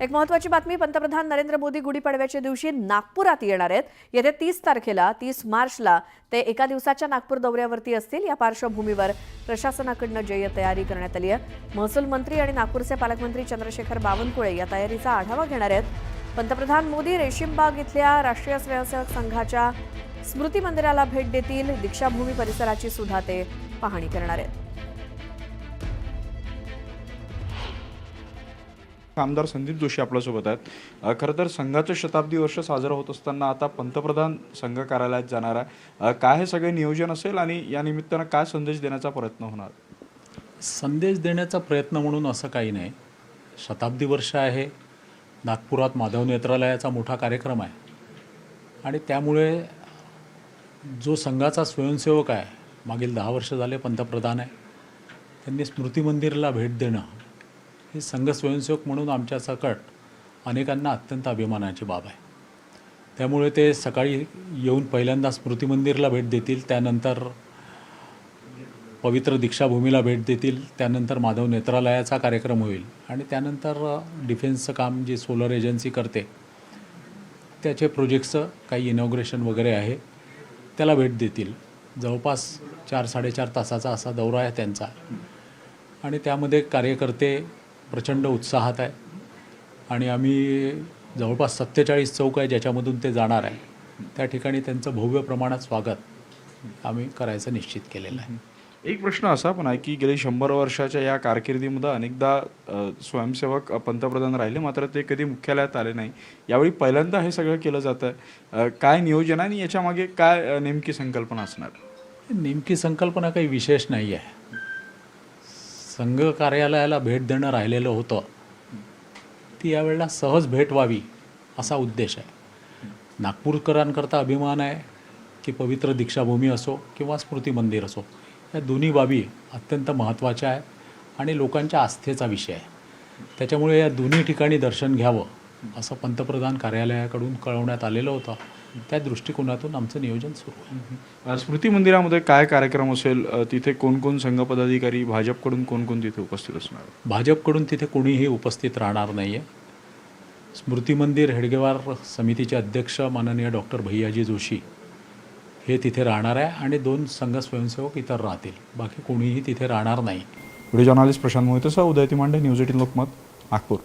एक महत्त्वाची बातमी, पंतप्रधान नरेंद्र मोदी गुढीपाडव्याच्या दिवशी नागपुरात येणार आहेत। येत्या 30 तारखेला 30 मार्चला ते एका दिवसाच्या नागपूर दौऱ्यावरती असतील। या पार्श्वभूमीवर प्रशासनाकडून जय्य तयारी करण्यात आली आहे। महसूल मंत्री आणि नागपूरचे पालकमंत्री चंद्रशेखर बावनकुळे या तयारीचा आढावा घेणार आहेत। पंतप्रधान मोदी रेशीमबाग इथल्या राष्ट्रीय स्वयंसेवक संघाच्या स्मृती मंदिराला भेट देतील। दीक्षाभूमी परिसराची सुद्धा ते पाहणी करणार आहेत। आमदार संदीप जोशी आपल्यासोबत आहेत। खरं तर संघाचं शताब्दी वर्ष साजरं होत असताना आता पंतप्रधान संघ कार्यालयात जाणार आहे। काय हे सगळे नियोजन असेल आणि या निमित्तानं काय संदेश देण्याचा प्रयत्न होणार? संदेश देण्याचा प्रयत्न म्हणून असं काही नाही। शताब्दी वर्ष आहे, नागपुरात माधव नेत्रालयाचा मोठा कार्यक्रम आहे आणि त्यामुळे जो संघाचा स्वयंसेवक आहे, मागील 10 वर्ष झाले पंतप्रधान आहे, त्यांनी स्मृती मंदिराला भेट देणं हे संघ स्वयंसेवक म्हणून आमच्या सकट अनेकांना अत्यंत अभिमानाची बाब आहे। त्यामुळे ते सकाळी येऊन पहिल्यांदा स्मृती मंदिराला भेट देतील, त्यानंतर पवित्र दीक्षाभूमीला भेट देतील, त्यानंतर माधव नेत्रालयाचा कार्यक्रम होईल आणि त्यानंतर डिफेन्सचं काम जे सोलर एजन्सी करते त्याचे प्रोजेक्टचं काही इनॉग्रेशन वगैरे आहे त्याला भेट देतील। जवळपास 4-4.5 तासाचा असा दौरा आहे त्यांचा आणि त्यामध्ये कार्यकर्ते प्रचंड उत्साहात आहे आणि आम्ही जवळपास 47 चौक आहे ज्याच्यामधून ते जाणार आहे, त्या ठिकाणी त्यांचं भव्य प्रमाणात स्वागत आम्ही करायचं निश्चित केलेलं आहे। एक प्रश्न असा पण आहे की गेली 100 वर्षाच्या या कारकिर्दीमध्ये अनेकदा स्वयंसेवक पंतप्रधान राहिले, मात्र ते कधी मुख्यालयात आले नाही। यावेळी पहिल्यांदा हे सगळं केलं जातं। काय नियोजन आहे आणि याच्यामागे काय नेमकी संकल्पना असणार? नेमकी संकल्पना काही विशेष नाही आहे। संघ कार्यालयाला भेट देणं राहिलेलं होतं, ती यावेळेला सहज भेट व्हावी असा उद्देश आहे। नागपूरकरांकरता अभिमान आहे की पवित्र दीक्षाभूमी असो किंवा स्मृती मंदिर असो, या दोन्ही बाबी अत्यंत महत्त्वाच्या आहे आणि लोकांच्या आस्थेचा विषय आहे। त्याच्यामुळे या दोन्ही ठिकाणी दर्शन घ्यावं असं पंतप्रधान कार्यालयाकडून कळवण्यात आलेलं होतं। त्या दृष्टिकोनातून आमचं नियोजन सुरू आहे। स्मृती मंदिरामध्ये काय कार्यक्रम असेल? तिथे कोण संघ पदाधिकारी, भाजपकडून कोण तिथे उपस्थित असणार? भाजपकडून तिथे कोणीही उपस्थित राहणार नाही आहे। स्मृती मंदिर हेडगेवार समितीचे अध्यक्ष माननीय डॉक्टर भैयाजी जोशी हे तिथे राहणार आहे आणि 2 संघ स्वयंसेवक इतर राहतील, बाकी कोणीही तिथे राहणार नाही। व्हिडिओ जर्नलिस्ट प्रशांत मोहितेसह उदय तिमांडे, न्यूज 18 लोकमत, नागपूर।